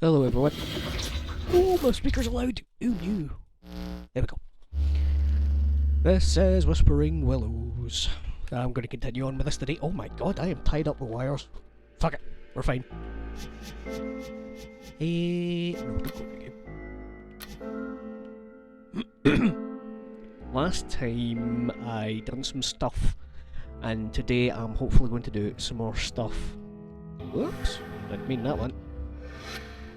Hello everyone. Oh, my speaker's loud. Who knew? There we go. This is Whispering Willows. I'm going to continue on with this today. Oh my god, I am tied up with wires. Fuck it, we're fine. No, don't go to the game. Last time I done some stuff, and today I'm hopefully going to do some more stuff. Whoops, didn't mean that one.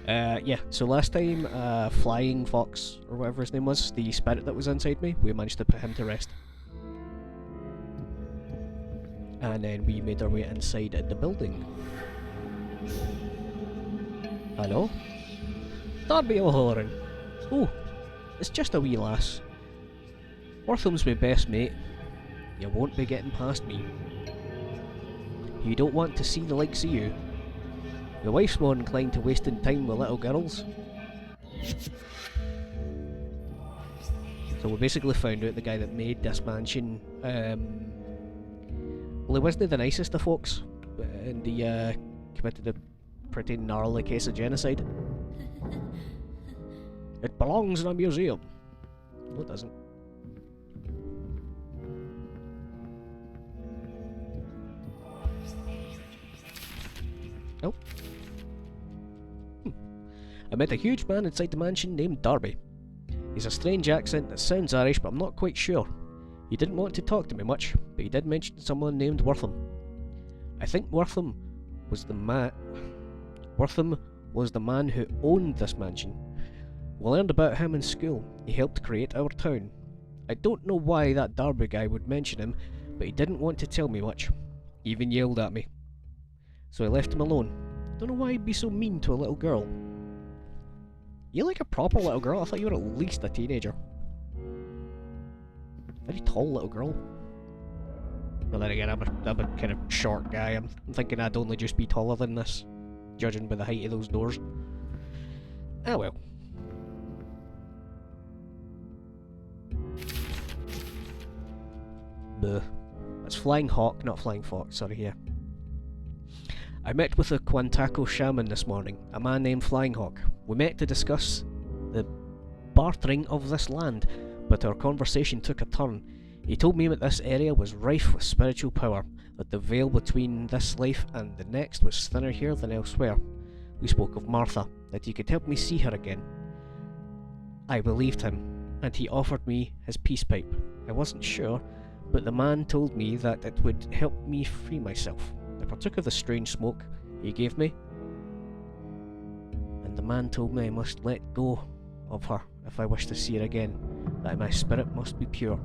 Yeah, so last time, Flying Fox, or whatever his name was, the spirit that was inside me, we managed to put him to rest. And then we made our way inside the building. Hello? Darby O'Halloran. Oh, it's just a wee lass. Wortham's my best mate. You won't be getting past me. You don't want to see the likes of you. Your wife's more inclined to wasting time with little girls. So we basically found out the guy that made this mansion, well, he wasn't the nicest of folks, and he committed a pretty gnarly case of genocide. It belongs in a museum. No, it doesn't. Oh. I met a huge man inside the mansion named Darby. He's a strange accent that sounds Irish, but I'm not quite sure. He didn't want to talk to me much, but he did mention someone named Wortham. I think Wortham was the man who owned this mansion. We learned about him in school. He helped create our town. I don't know why that Darby guy would mention him, but he didn't want to tell me much. He even yelled at me. So I left him alone. Don't know why he'd be so mean to a little girl. You're like a proper little girl. I thought you were at least a teenager. Very tall little girl. Well, then again, I'm a kind of short guy. I'm thinking I'd only just be taller than this, judging by the height of those doors. Ah well. Buh. That's Flying Hawk, not Flying Fox, sorry, yeah. I met with a Quantaco shaman this morning, a man named Flying Hawk. We met to discuss the bartering of this land, but our conversation took a turn. He told me that this area was rife with spiritual power, that the veil between this life and the next was thinner here than elsewhere. We spoke of Martha, that he could help me see her again. I believed him, and he offered me his peace pipe. I wasn't sure, but the man told me that it would help me free myself. I partook of the strange smoke he gave me, and the man told me I must let go of her if I wish to see her again, that my spirit must be pure.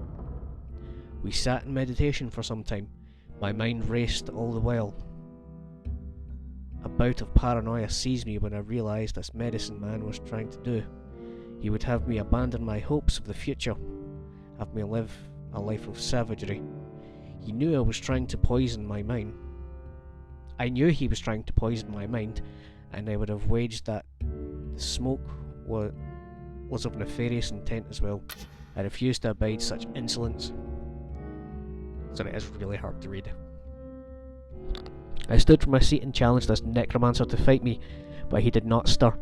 We sat in meditation for some time. My mind raced all the while. A bout of paranoia seized me when I realised this medicine man was trying to do. He would have me abandon my hopes of the future, have me live a life of savagery. He knew I was trying to poison my mind. I knew he was trying to poison my mind, and I would have waged that the smoke was of nefarious intent as well. I refused to abide such insolence. Sorry, it is really hard to read. I stood from my seat and challenged this necromancer to fight me, but he did not stir.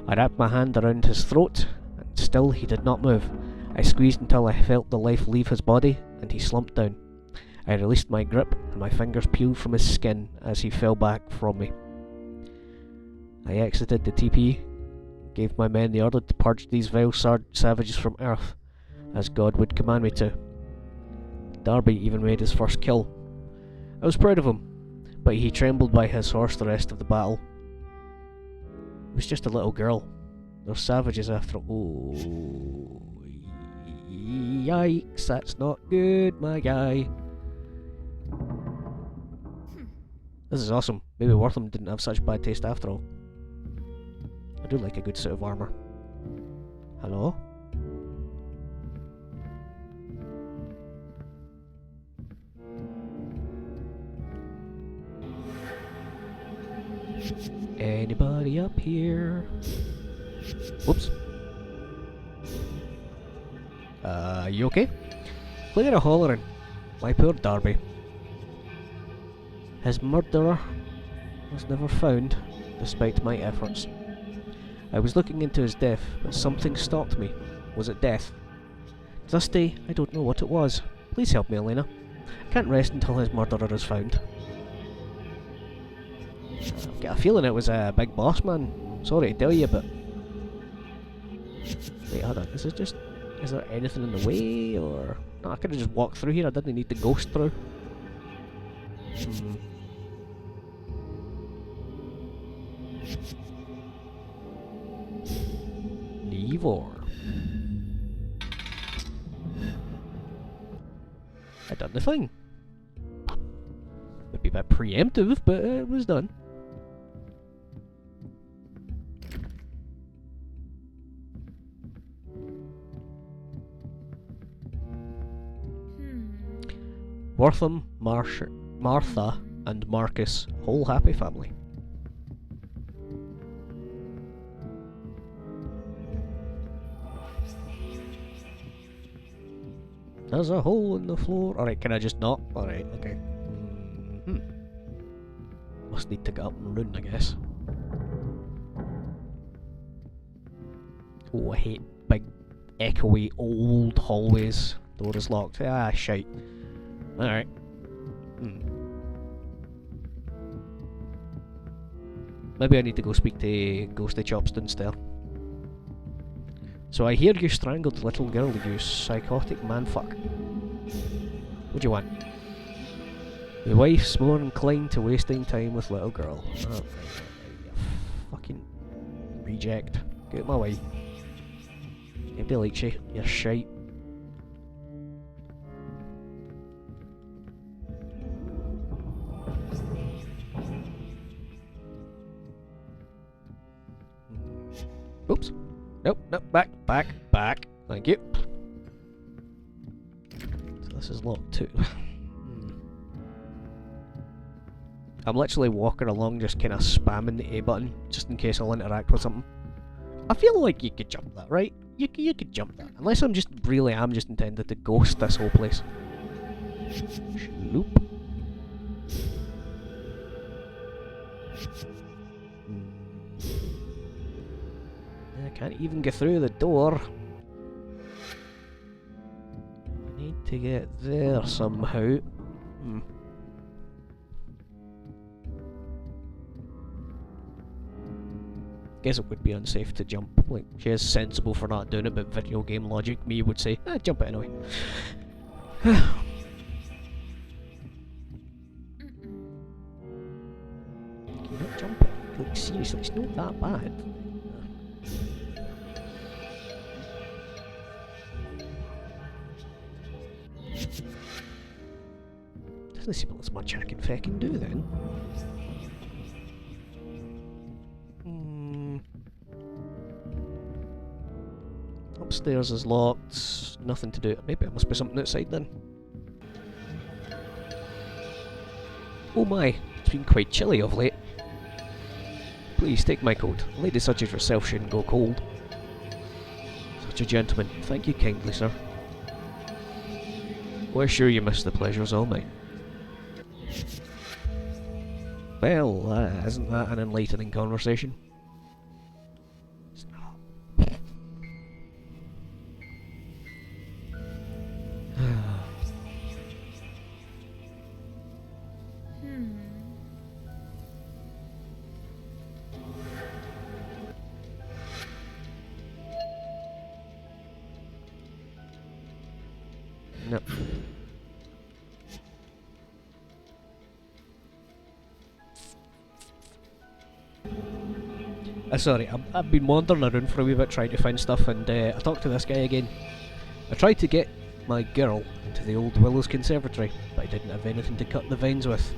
I wrapped my hand around his throat, and still he did not move. I squeezed until I felt the life leave his body, and he slumped down. I released my grip, and my fingers peeled from his skin as he fell back from me. I exited the teepee, gave my men the order to purge these vile savages from earth, as God would command me to. Darby even made his first kill. I was proud of him, but he trembled by his horse the rest of the battle. It was just a little girl. They're savages after all. Oh, yikes, that's not good, my guy. This is awesome. Maybe Wortham didn't have such bad taste after all. I do like a good suit of armour. Hello? Anybody up here? Whoops. You okay? Look at a hollering. My poor Darby. His murderer was never found, despite my efforts. I was looking into his death, but something stopped me. Was it death? To this day, I don't know what it was. Please help me, Elena. I can't rest until his murderer is found. I've got a feeling it was a big boss man. Sorry to tell you, but... Wait, hold on. Is it just... Is there anything in the way, or... No, I could have just walked through here. I didn't need to ghost through. Nevor. I done the thing. Maybe a bit preemptive, but it was done. Wortham, Martha, and Marcus, whole happy family. There's a hole in the floor. Alright, can I just not? Alright, okay. Must need to get up and run, I guess. Oh, I hate big, echoey, old hallways. Door is locked. Ah, shite. Alright. Maybe I need to go speak to Ghosty Chops downstairs. So I hear you strangled the little girl, you psychotic manfuck. What do you want? The wife's more inclined to wasting time with little girl. Oh, right, you fucking reject. Get my way. Nobody likes you. You're shite. Oops. Nope, nope, back. Thank you. So this is locked too. I'm literally walking along just kind of spamming the A button, just in case I'll interact with something. I feel like you could jump that, right? You could jump that. Unless I'm just intended to ghost this whole place. Loop. I can't even get through the door. I need to get there somehow. Guess it would be unsafe to jump. Like, she is sensible for not doing it, but video game logic me would say, jump it anyway. Can you not jump it? Like, seriously, it's not that bad. Doesn't seem like there's much I can feckin' do then. Upstairs is locked. Nothing to do. Maybe it must be something outside then. Oh my, it's been quite chilly of late. Please take my coat. A lady such as yourself shouldn't go cold. Such a gentleman. Thank you kindly, sir. Well, sure you missed the pleasures all mine. Well, isn't that an enlightening conversation? It's not. No. Sorry, I've been wandering around for a wee bit trying to find stuff, and I talked to this guy again. I tried to get my girl into the old Willows Conservatory, but I didn't have anything to cut the vines with.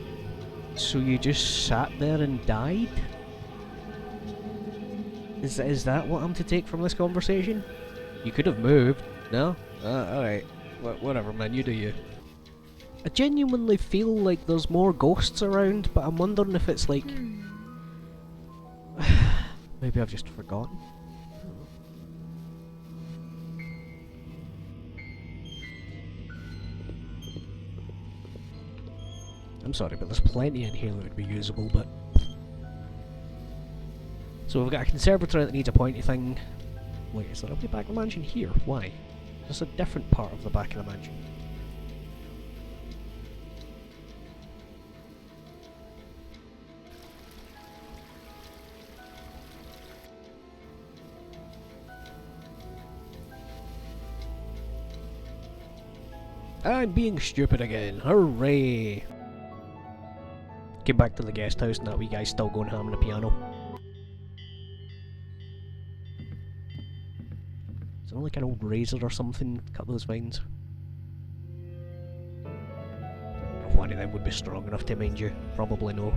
So you just sat there and died? Is that what I'm to take from this conversation? You could have moved. No? Alright. Whatever, man, you do you. I genuinely feel like there's more ghosts around, but I'm wondering if it's like... Maybe I've just forgotten. I'm sorry, but there's plenty in here that would be usable, but... So we've got a conservatory that needs a pointy thing. Wait, is there a way back of the mansion here? Why? Is this a different part of the back of the mansion? I'm being stupid again. Hooray! Came back to the guest house and that wee guy's still going ham on the piano. Is it like an old razor or something? Cut those vines. If one of them would be strong enough to mind you. Probably no.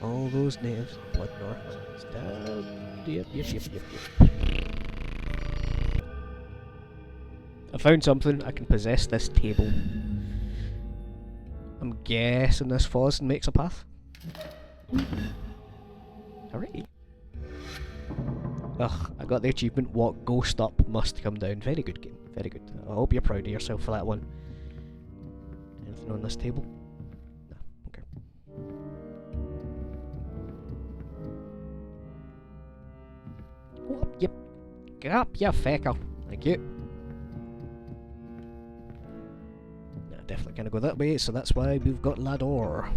All those natives, blood north, stabbed. Yep. I found something. I can possess this table. I'm guessing this falls and makes a path. Hooray! Ugh, I got the achievement. What ghost up must come down. Very good game. Very good. I hope you're proud of yourself for that one. Anything on this table? No. Okay. Oh, yep. Get up, you fecker. Thank you. Nah, definitely gonna go that way, so that's why we've got ladder.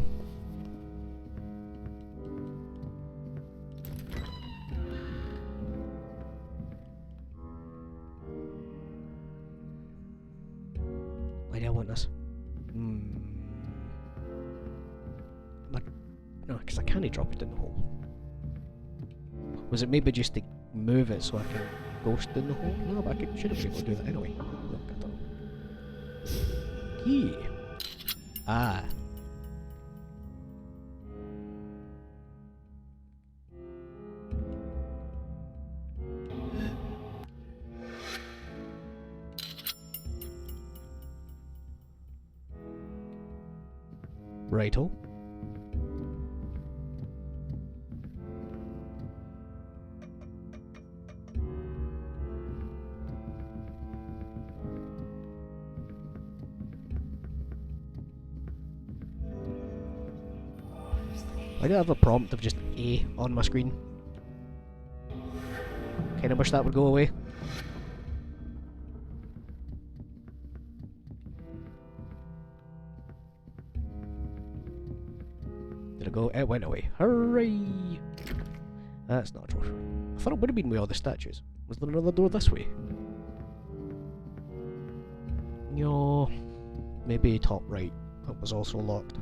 Why do I want this? No, because I can't drop it in the hole. Was it maybe just to move it so I can ghost in the hole? No, but I should have been able to do that anyway. Look at that. Key. Ah. Righto. I do have a prompt of just A on my screen. Kinda wish that would go away. Did it go? It went away. Hooray! That's not a trophy. I thought it would have been with all the statues. Was there another door this way? No. Maybe top right. That was also locked.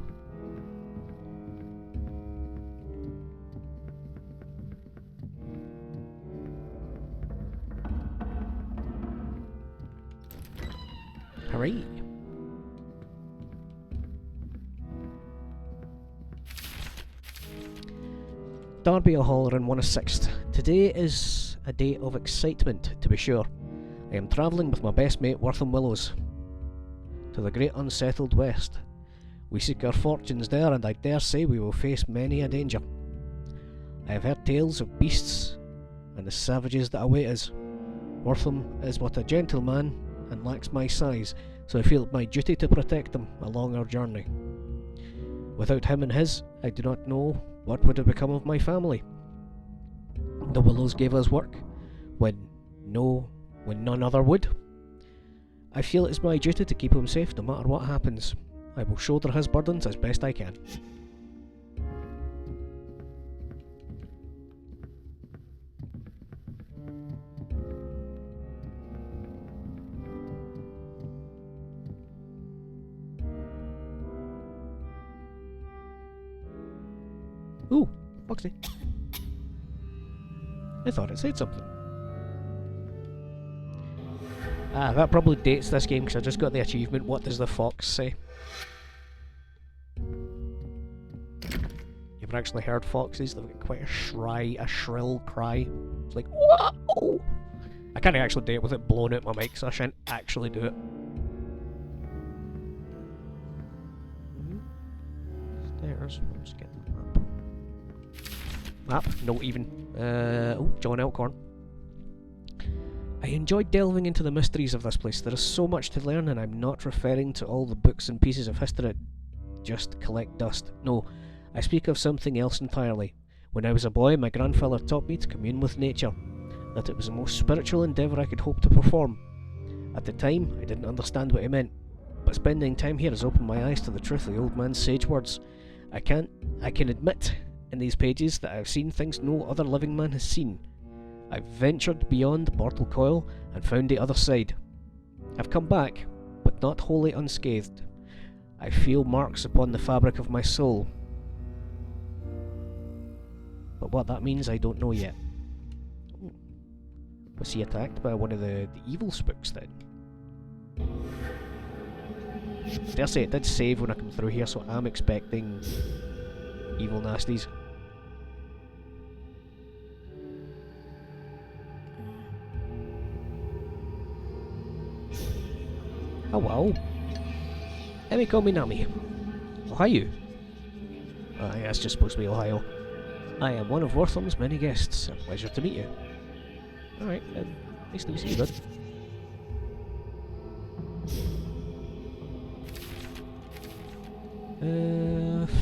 Hooray! Darby a holler and 1/6. Today is a day of excitement, to be sure. I am travelling with my best mate Wortham Willows to the great unsettled west. We seek our fortunes there, and I dare say we will face many a danger. I have heard tales of beasts and the savages that await us. Wortham is but a gentleman and lacks my size, so I feel it my duty to protect him along our journey. Without him and his, I do not know what would have become of my family. The Willows gave us work when none other would. I feel it is my duty to keep him safe no matter what happens. I will shoulder his burdens as best I can. Ooh, Foxy. I thought it said something. Ah, that probably dates this game because I just got the achievement. What does the fox say? You've actually heard foxes. They've got quite a shrill cry. It's like, whoa! I can't actually do it with it blowing out my mic, so I shan't actually do it. There's... Let's get the map. Map? Not even. Oh, John Elkhorn. I enjoyed delving into the mysteries of this place. There is so much to learn, and I'm not referring to all the books and pieces of history that just collect dust. No, I speak of something else entirely. When I was a boy, my grandfather taught me to commune with nature, that it was the most spiritual endeavour I could hope to perform. At the time, I didn't understand what he meant, but spending time here has opened my eyes to the truth of the old man's sage words. I can admit in these pages that I have seen things no other living man has seen. I've ventured beyond mortal coil and found the other side. I've come back, but not wholly unscathed. I feel marks upon the fabric of my soul. But what that means, I don't know yet. Was he attacked by one of the evil spooks then? Dare say it did save when I come through here, so I'm expecting evil nasties. Hello. Let me call me Nami. Ohio. Yeah, it's just supposed to be Ohio. I am one of Wortham's many guests. A pleasure to meet you. Alright, nice to meet you, bud.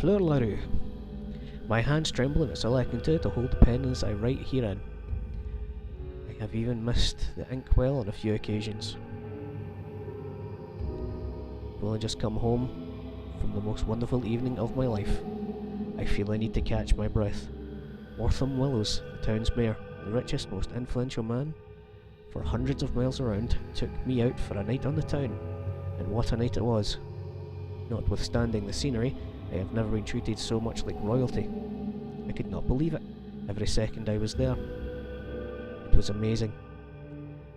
Fleur LaRue. My hands tremble and it's all I can do to hold the pen as I write herein. I have even missed the inkwell on a few occasions. I've only just come home from the most wonderful evening of my life. I feel I need to catch my breath. Wortham Willows, the town's mayor, the richest, most influential man for hundreds of miles around, took me out for a night on the town, and what a night it was. Notwithstanding the scenery, I have never been treated so much like royalty. I could not believe it, every second I was there. It was amazing.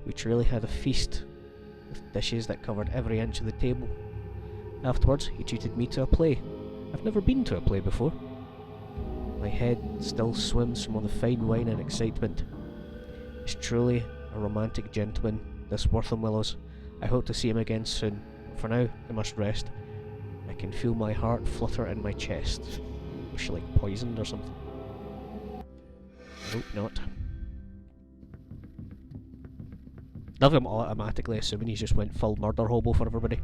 We truly had a feast, with dishes that covered every inch of the table. Afterwards, he treated me to a play. I've never been to a play before. My head still swims from all the fine wine and excitement. He's truly a romantic gentleman, this Wortham Willows. I hope to see him again soon. For now, I must rest. I can feel my heart flutter in my chest. Was she like poisoned or something? I hope not. Love him automatically assuming he just went full murder hobo for everybody.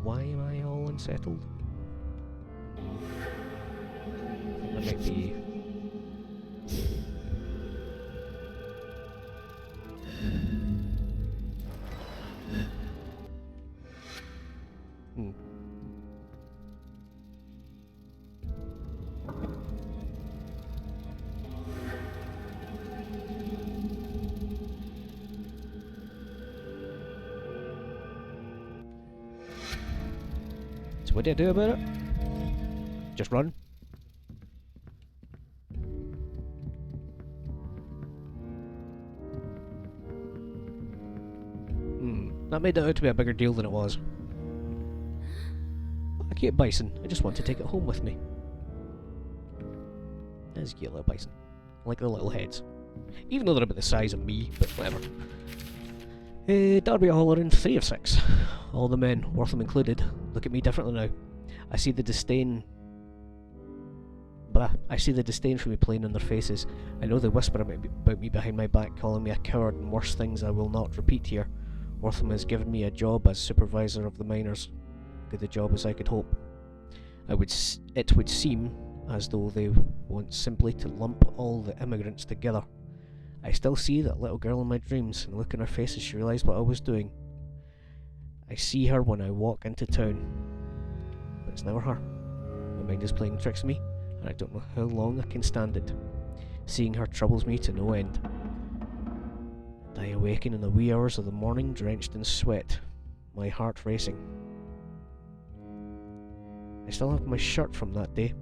Why am I all unsettled? That might be... So what do I do about it? Just run? That made it out to be a bigger deal than it was. A cute bison. I just want to take it home with me. There's a cute little bison. I like the little heads. Even though they're about the size of me, but whatever. Darby O'Halloran, 3 of 6. All the men, Wortham included, look at me differently now. I see the disdain... I see the disdain for me plain on their faces. I know they whisper about me behind my back, calling me a coward and worse things I will not repeat here. Wortham has given me a job as supervisor of the miners. Good a job as I could hope. It would seem as though they want simply to lump all the immigrants together. I still see that little girl in my dreams, and look in her face as she realised what I was doing. I see her when I walk into town. But it's never her. My mind is playing tricks on me, and I don't know how long I can stand it. Seeing her troubles me to no end. I awaken in the wee hours of the morning drenched in sweat, my heart racing. I still have my shirt from that day,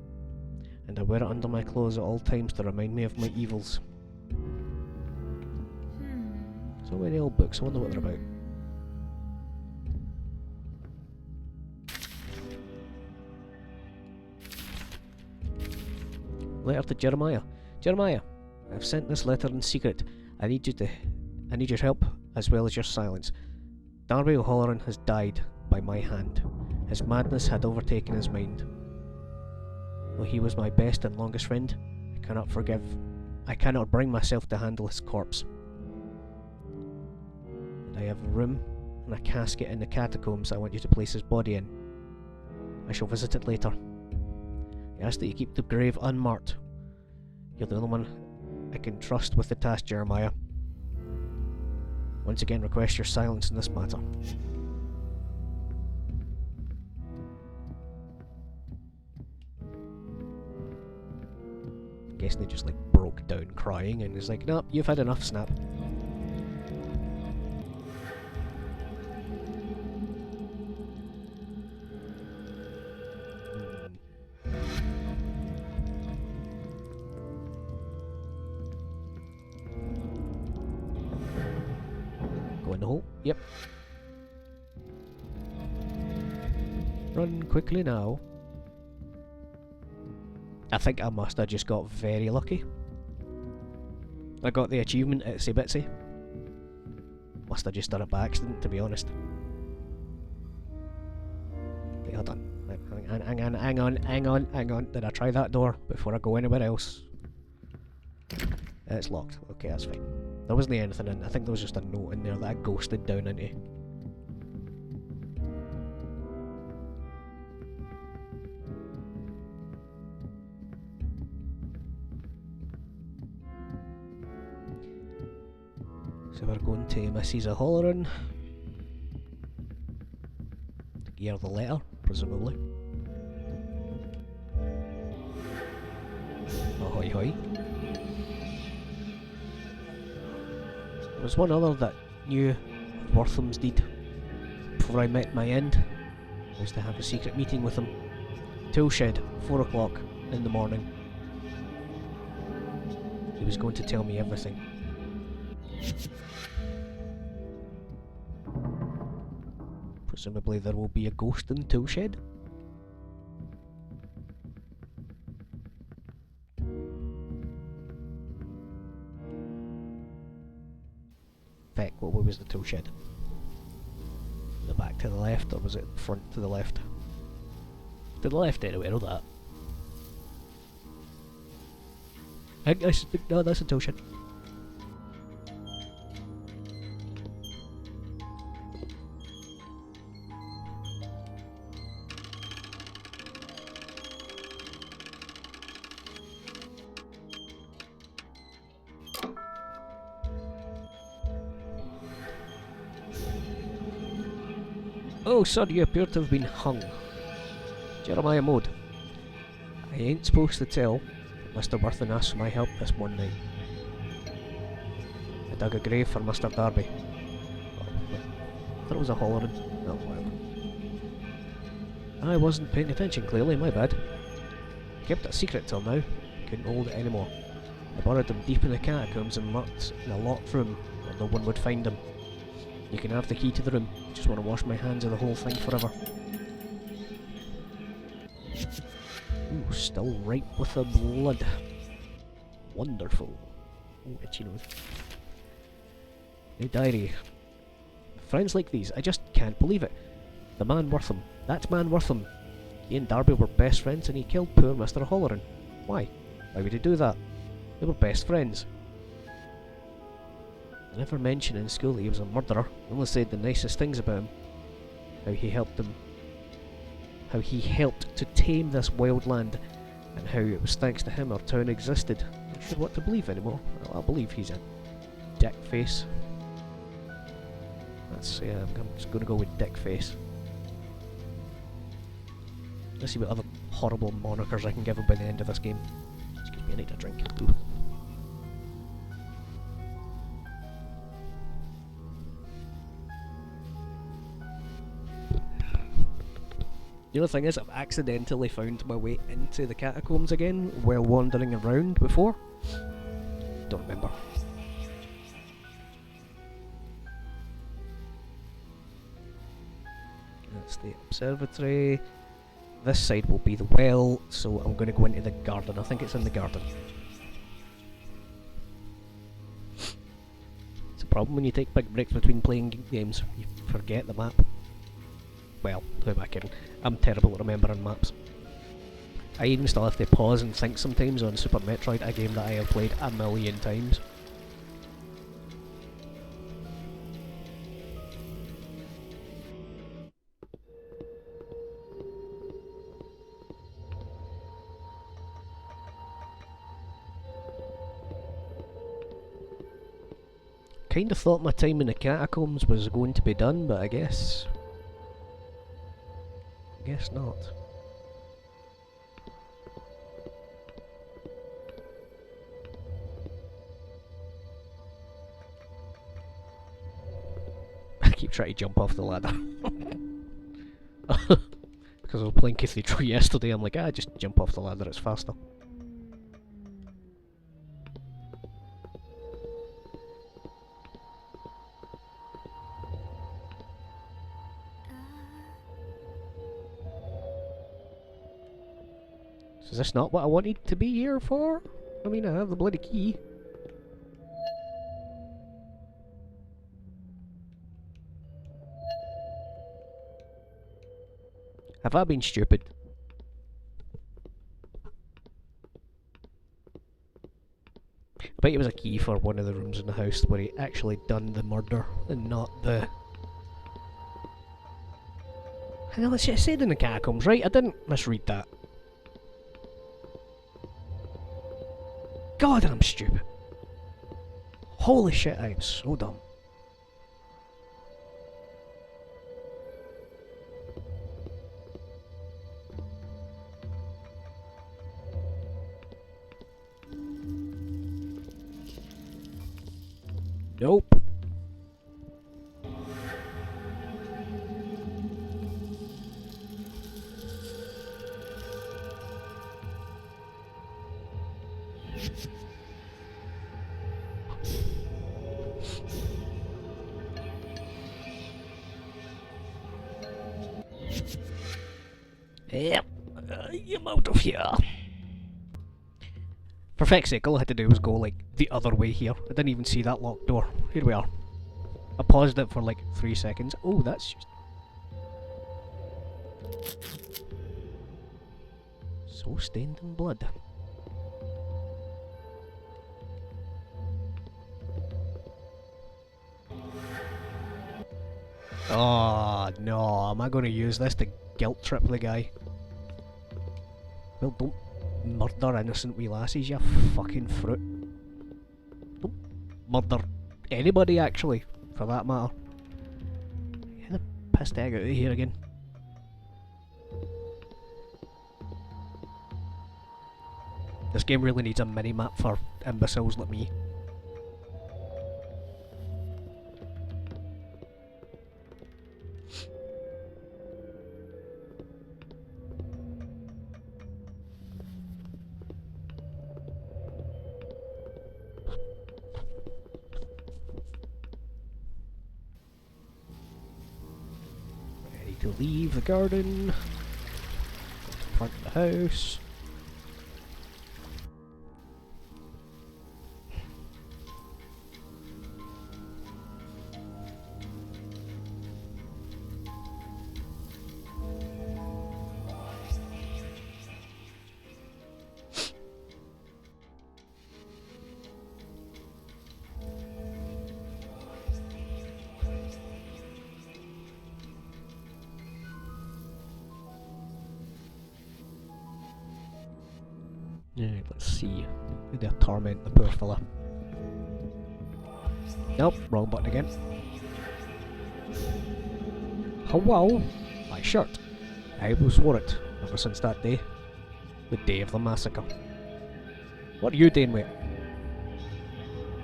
and I wear it under my clothes at all times to remind me of my evils. So many old books, I wonder what they're about. Letter to Jeremiah. Jeremiah, I've sent this letter in secret. I need your help as well as your silence. Darby O'Halloran has died by my hand. His madness had overtaken his mind. Though he was my best and longest friend, I cannot bring myself to handle his corpse. And I have a room and a casket in the catacombs I want you to place his body in. I shall visit it later. I ask that you keep the grave unmarked. You're the only one I can trust with the task, Jeremiah. Once again, request your silence in this matter. I'm guessing they just like broke down crying and is like, nope, you've had enough, snap. Go in the hole. Yep. Run quickly now. I think I must have just got very lucky. I got the achievement at Itsy Bitsy. Must have just done it by accident, to be honest. Okay, hold on. Hang on. Did I try that door before I go anywhere else? It's locked. Okay, that's fine. There wasn't anything in. I think there was just a note in there that I ghosted down into. So we're going to Mrs. O'Halloran to give her the letter, presumably. Ahoy hoy. There was one other that knew Wortham's deed before I met my end. I was to have a secret meeting with him. Toolshed, 4 o'clock in the morning. He was going to tell me everything. Presumably there will be a ghost in Toolshed. Feck, what way was the Toolshed? The back to the left, or was it front to the left? To the left anyway, I know that. No, that's a Toolshed. Oh, sir, you appear to have been hung. Jeremiah Mode. I ain't supposed to tell, but Mr. Wortham asked for my help this one night. I dug a grave for Mr. Darby. Oh, I thought it was a Halloran. Oh, whatever. I wasn't paying attention, clearly, my bad. Kept it a secret till now. Couldn't hold it anymore. I buried them deep in the catacombs and locked in a locked room where no one would find them. You can have the key to the room. Just want to wash my hands of the whole thing forever. Ooh, still ripe with the blood. Wonderful. Oh, itchy nose. New diary. Friends like these, I just can't believe it. The man Wortham. That man Wortham. He and Darby were best friends and he killed poor Mr. Halloran. Why? Why would he do that? They were best friends. I never mentioned in school that he was a murderer. I only said the nicest things about him. How he helped to tame this wild land, and how it was thanks to him our town existed. I'm not sure what to believe anymore. Well, I believe he's a dick face. That's I'm just going to go with dick face. Let's see what other horrible monikers I can give him by the end of this game. Excuse me, I need a drink. Ooh. The other thing is, I've accidentally found my way into the catacombs again while wandering around before. Don't remember. That's the observatory. This side will be the well, so I'm going to go into the garden. I think it's in the garden. It's a problem when you take big breaks between playing games. You forget the map. Well, who am I kidding? I'm terrible at remembering maps. I even still have to pause and think sometimes on Super Metroid, a game that I have played a million times. Kinda thought my time in the catacombs was going to be done, but I guess not. I keep trying to jump off the ladder. Because I was playing Cathedral yesterday, I'm like, just jump off the ladder, it's faster. Is this not what I wanted to be here for? I mean, I have the bloody key. Have I been stupid? I bet it was a key for one of the rooms in the house where he actually done the murder and not the... I know, it said in the catacombs, right? I didn't misread that. God, I'm stupid. Holy shit, I am so dumb. Nope. Yep, I'm out of here. For feck's sake, all I had to do was go like the other way here. I didn't even see that locked door. Here we are. I paused it for like 3 seconds. Oh, that's just... so stained in blood. Oh no, am I going to use this to guilt trip the guy? Well, don't murder innocent wee lassies, you fucking fruit. Don't murder anybody, actually, for that matter. Get the piss egg out of here again. This game really needs a mini-map for imbeciles like me. To leave the garden, front of the house. Alright, let's see. Maybe I torment the poor fella. Nope, wrong button again. Hello! My shirt. I always wore it ever since that day. The day of the massacre. What are you doing with it?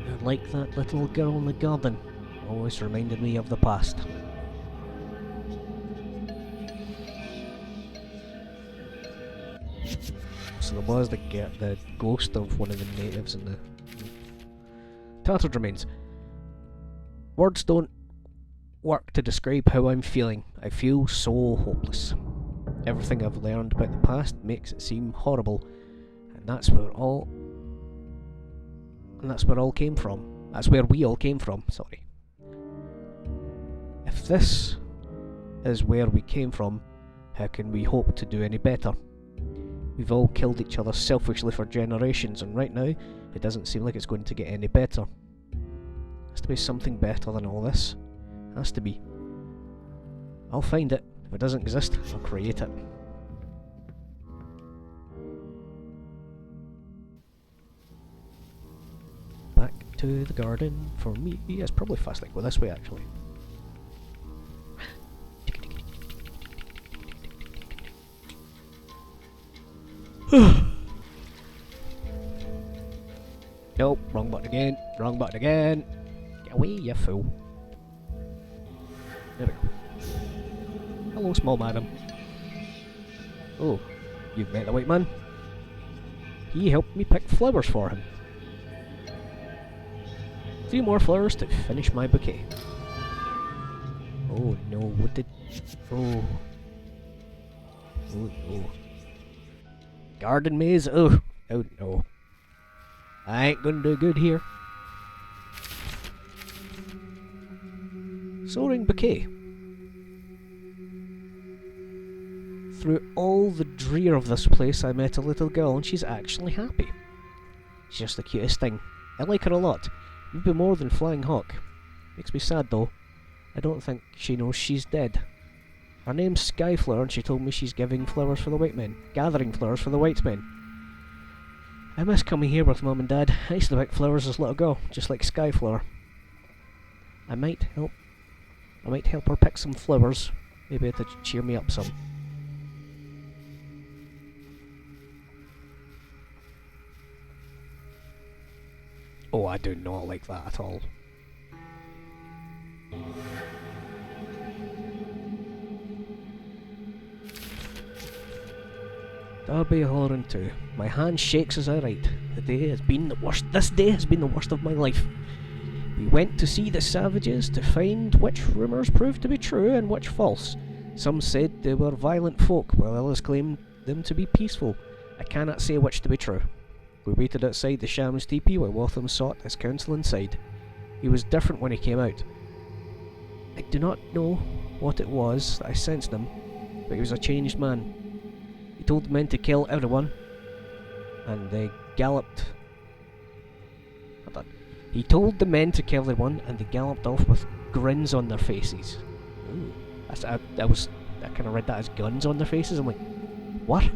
You're like that little girl in the garden. Always reminded me of the past. So there was the ghost of one of the natives in the tattered remains. Words don't work to describe how I'm feeling. I feel so hopeless. Everything I've learned about the past makes it seem horrible, and that's where all came from. That's where we all came from. Sorry. If this is where we came from, how can we hope to do any better? We've all killed each other selfishly for generations, and right now, it doesn't seem like it's going to get any better. Has to be something better than all this. Has to be. I'll find it. If it doesn't exist, I'll create it. Back to the garden for me. It's probably fast, like, well, this way actually. Nope, wrong button again. Wrong button again. Get away, you fool. There we go. Hello, small madam. Oh, you've met the white man? He helped me pick flowers for him. 3 more flowers to finish my bouquet. Oh no, what did... Oh. Oh no. Garden maze? Oh. Oh no. I ain't gonna do good here. Soaring bouquet. Through all the drear of this place, I met a little girl and she's actually happy. She's just the cutest thing. I like her a lot. Maybe more than Flying Hawk. Makes me sad though. I don't think she knows she's dead. Her name's Skyflower and she told me she's giving flowers for the white men. Gathering flowers for the white men. I miss coming here with Mum and Dad. I used to pick flowers as a little girl, just like Skyflower. I might help her pick some flowers. Maybe to cheer me up some. Oh, I do not like that at all. Derby Horan 2. My hand shakes as I write. The day has been the worst. This day has been the worst of my life. We went to see the savages to find which rumours proved to be true and which false. Some said they were violent folk, while others claimed them to be peaceful. I cannot say which to be true. We waited outside the Sham's teepee while Waltham sought his counsel inside. He was different when he came out. I do not know what it was that I sensed him, but he was a changed man. He told the men to kill everyone, and they galloped... Hold on. He told the men to kill everyone, and they galloped off with grins on their faces. Ooh. I kind of read that as guns on their faces. I'm like, what?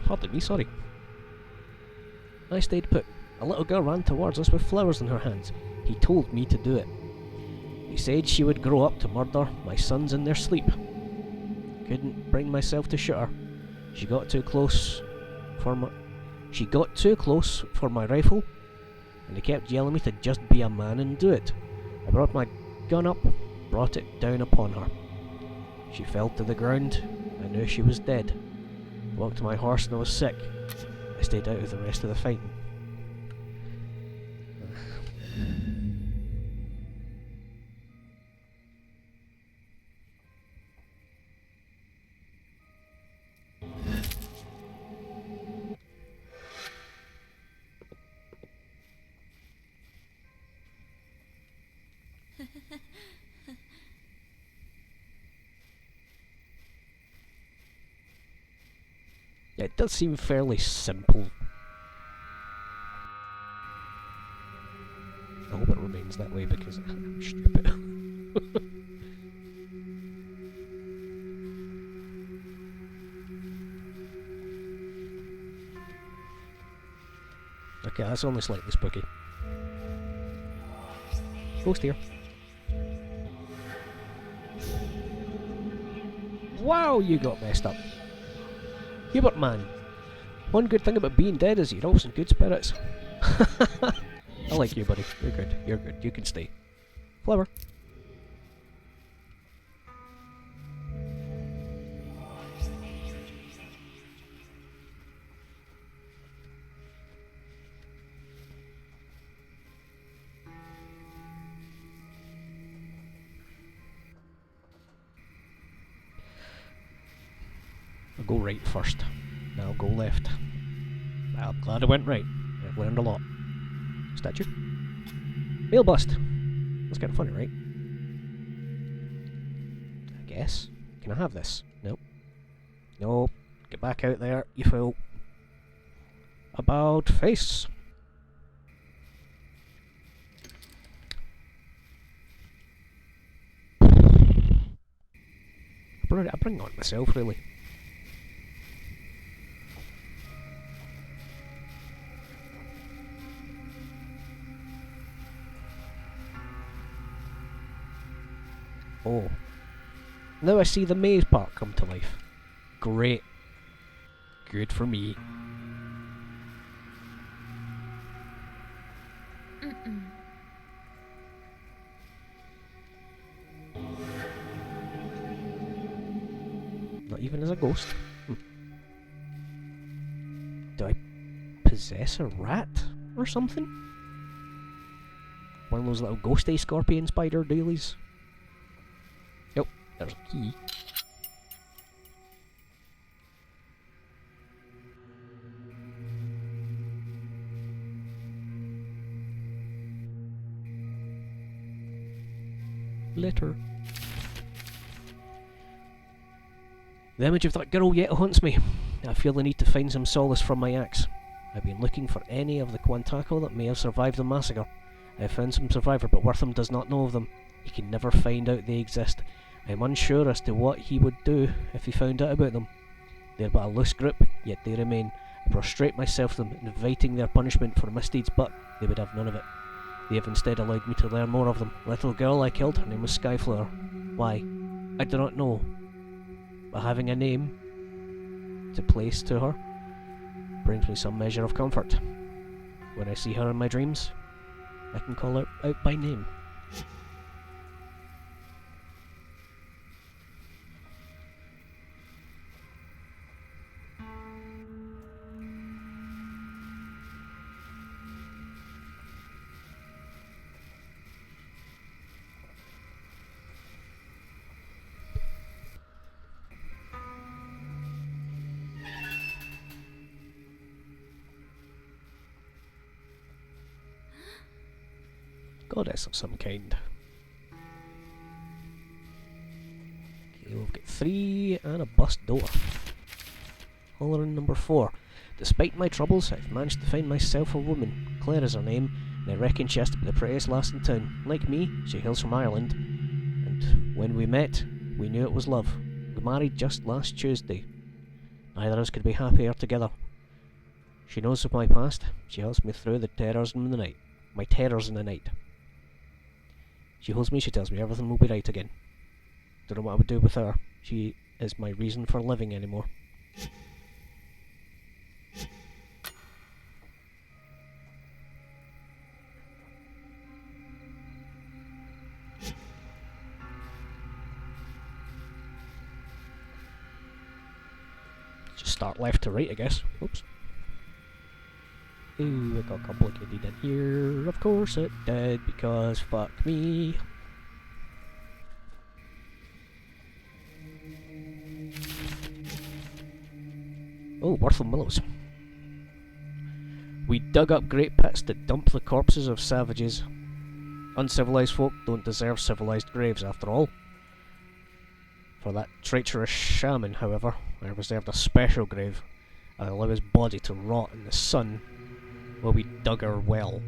Pardon me, sorry. I stayed put. A little girl ran towards us with flowers in her hands. He told me to do it. He said she would grow up to murder my sons in their sleep. Couldn't bring myself to shoot her. She got too close for my rifle, and he kept yelling me to just be a man and do it. I brought my gun up, brought it down upon her. She fell to the ground. I knew she was dead. I walked to my horse and I was sick. I stayed out of the rest of the fighting. Yeah, it does seem fairly simple. I hope it remains that way because I'm stupid. Okay, that's only slightly spooky. Ghost here. Wow, you got messed up. Hubert man, one good thing about being dead is you're always in good spirits. I like you, buddy. You're good. You're good. You can stay. Flower. I'll go right first. Now I'll go left. I'm glad I went right. I've learned a lot. Statue. Mail bust. That's kind of funny, right? I guess. Can I have this? Nope. Nope. Get back out there, you fool. About face. I bring on myself, really. Oh. Now I see the maze park come to life. Great. Good for me. Not even as a ghost. Do I possess a rat or something? One of those little ghosty scorpion spider dailies. Yep, there's a key. Letter. The image of that girl yet haunts me. I feel the need to find some solace from my axe. I've been looking for any of the Quantaco that may have survived the massacre. I have found some survivor, but Wortham does not know of them. He can never find out they exist. I am unsure as to what he would do if he found out about them. They are but a loose group, yet they remain. I prostrate myself to them, inviting their punishment for misdeeds, but they would have none of it. They have instead allowed me to learn more of them. The little girl I killed, her name was Skyflower. Why? I do not know. But having a name to place to her brings me some measure of comfort. When I see her in my dreams, I can call her out by name. Goddess of some kind. Okay, we've got 3 and a bust door. Holler in number 4. Despite my troubles, I've managed to find myself a woman. Claire is her name, and I reckon she has to be the prettiest lass in town. Like me, she hails from Ireland, and when we met, we knew it was love. We married just last Tuesday. Neither of us could be happier together. She knows of my past. She helps me through the terrors in the night. My terrors in the night. She holds me, she tells me everything will be right again. Don't know what I would do with her. She is my reason for living anymore. Just start left to right, I guess. Oops. Ooh, it got complicated in here. Of course it did, because fuck me. Oh, Wortham Willows. We dug up great pits to dump the corpses of savages. Uncivilized folk don't deserve civilized graves, after all. For that treacherous shaman, however, I reserved a special grave. I allow his body to rot in the sun while we dug our well.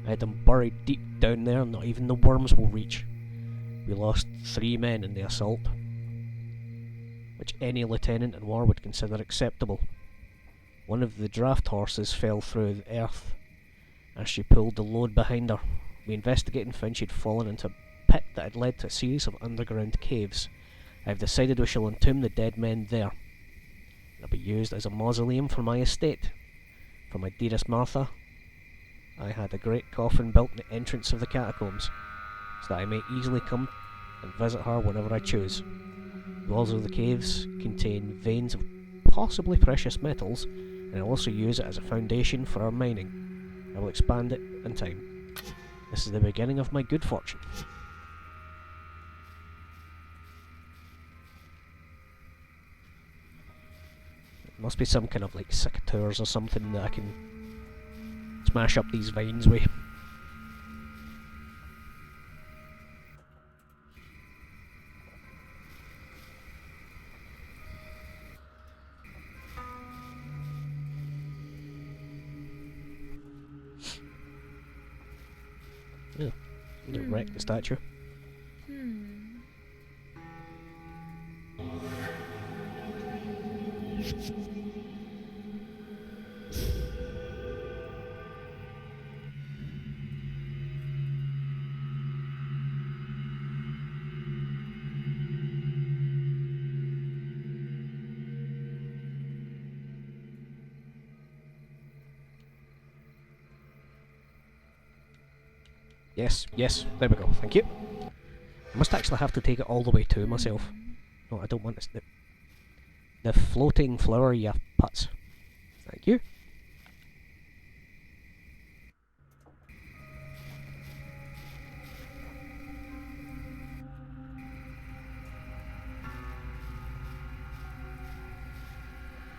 I had them buried deep down there, not even the worms will reach. We lost 3 men in the assault, which any lieutenant in war would consider acceptable. One of the draft horses fell through the earth as she pulled the load behind her. We investigated and found she'd fallen into a pit that had led to a series of underground caves. I have decided we shall entomb the dead men there. It'll be used as a mausoleum for my estate. For my dearest Martha, I had a great coffin built in the entrance of the catacombs, so that I may easily come and visit her whenever I choose. The walls of the caves contain veins of possibly precious metals, and I'll also use it as a foundation for our mining. I will expand it in time. This is the beginning of my good fortune. Must be some kind of like secateurs or something that I can smash up these vines with. Wreck the statue. Yes, yes, there we go, thank you. I must actually have to take it all the way to myself. No, I don't want this. The floating flower, you putz. Thank you.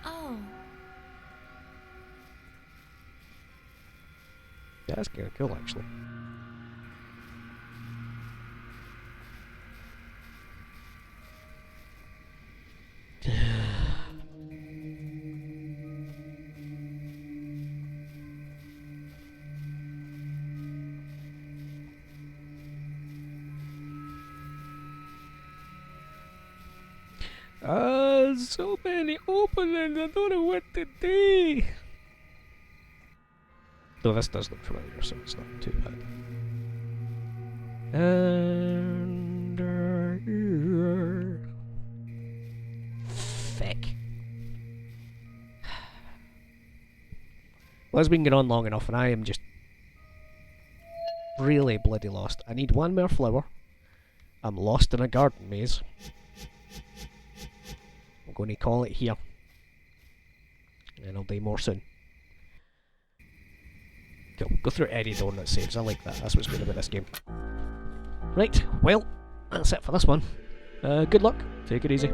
Oh. Yeah, that's kind of cool, actually. So many openings, I don't know what to do. Though this does look familiar, so it's not too bad. And feck. Well, it's been going on long enough, and I am just really bloody lost. I need one more flower. I'm lost in a garden maze. I'm going to call it here. And I'll do more soon. Cool. Go through any door that saves. I like that. That's what's good about this game. Right, well, that's it for this one. Good luck. Take it easy.